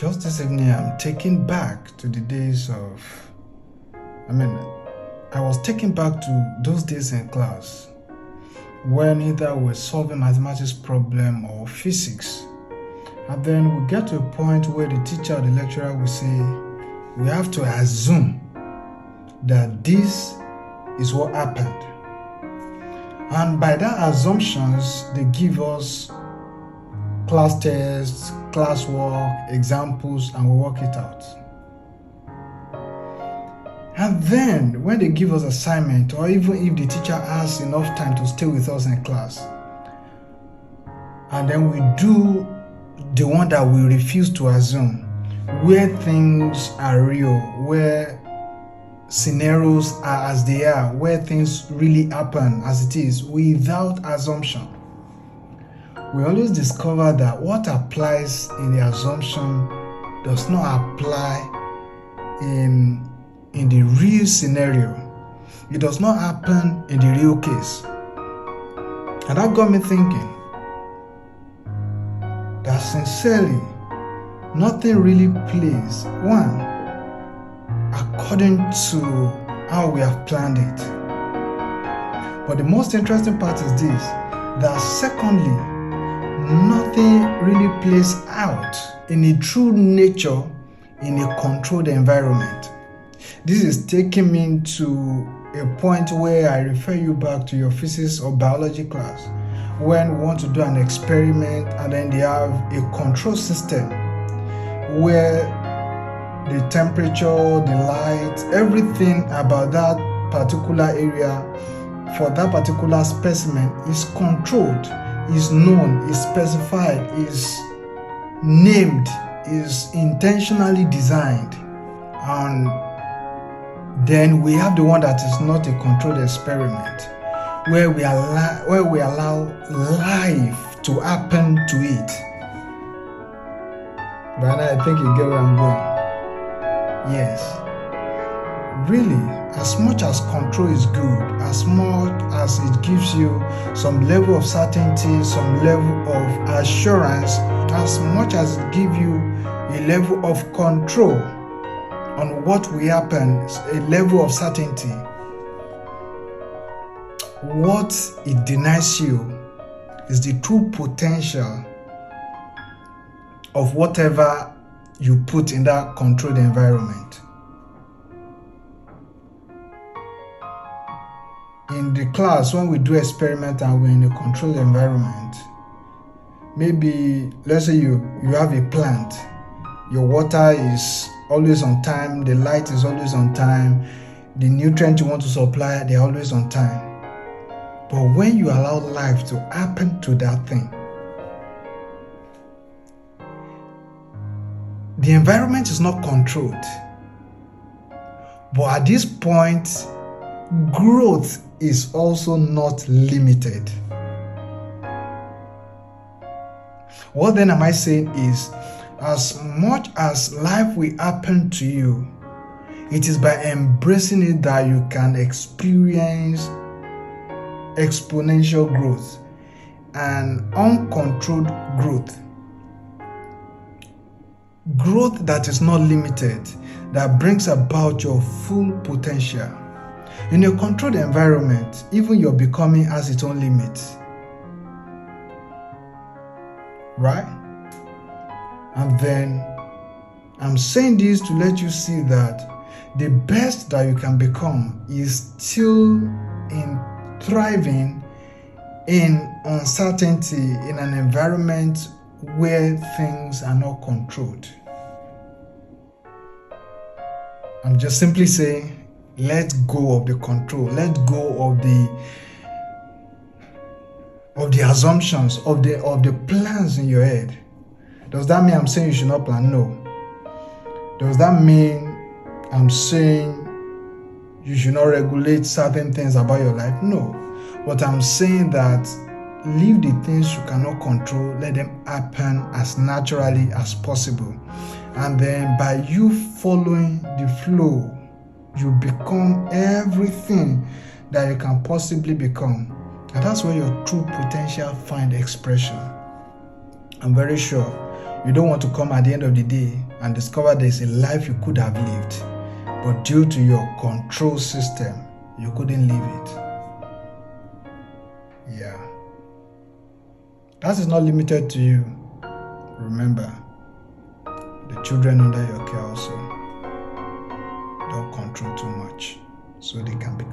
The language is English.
Just this evening, I'm taken back to the days of, I was taken back to those days in class when either we're solving mathematics problem or physics. And then we get to a point where the teacher or the lecturer will say, we have to assume that this is what happened. And by that assumptions, they give us class tests, classwork, examples, and we work it out. And then when they give us assignment, or even if the teacher has enough time to stay with us in class, and then we do the one that we refuse to assume, where things are real, where scenarios are as they are, where things really happen as it is, without assumption, we always discover that what applies in the assumption does not apply in the real scenario. It does not happen in the real case. And that got me thinking that sincerely, nothing really plays, one, according to how we have planned it. But the most interesting part is this, that secondly, nothing really plays out in a true nature in a controlled environment. This is taking me to a point where I refer you back to your physics or biology class when we want to do an experiment, and then they have a control system where the temperature, the light, everything about that particular area for that particular specimen is controlled, is known, is specified, is named, is intentionally designed. And then we have the one that is not a controlled experiment, where we allow life to happen to it. But I think you get where I'm going. Yes. Really, as much as control is good, as much as it gives you some level of certainty, some level of assurance, as much as it gives you a level of control on what will happen, a level of certainty, what it denies you is the true potential of whatever you put in that controlled environment. In the class, when we do experiment and we're in a controlled environment, maybe let's say you have a plant, your water is always on time, the light is always on time, the nutrient you want to supply, they're always on time. But when you allow life to happen to that thing, the environment is not controlled. But at this point, growth is also not limited. What then am I saying is, as much as life will happen to you, it is by embracing it that you can experience exponential growth and uncontrolled growth. Growth that is not limited, that brings about your full potential. In a controlled environment, even your becoming has its own limits. Right? And then I'm saying this to let you see that the best that you can become is still in thriving in uncertainty in an environment where things are not controlled. I'm just simply saying, let go of the control, let go of the assumptions, of the plans in your head. Does that mean I'm saying you should not plan? No. Does that mean I'm saying you should not regulate certain things about your life? No. But I'm saying that leave the things you cannot control, let them happen as naturally as possible. And then by you following the flow, you become everything that you can possibly become. And that's where your true potential find expression. I'm very sure you don't want to come at the end of the day and discover there's a life you could have lived, but due to your control system, you couldn't live it. Yeah. That is not limited to you. Remember, the children under your care also. Don't control too much so they can become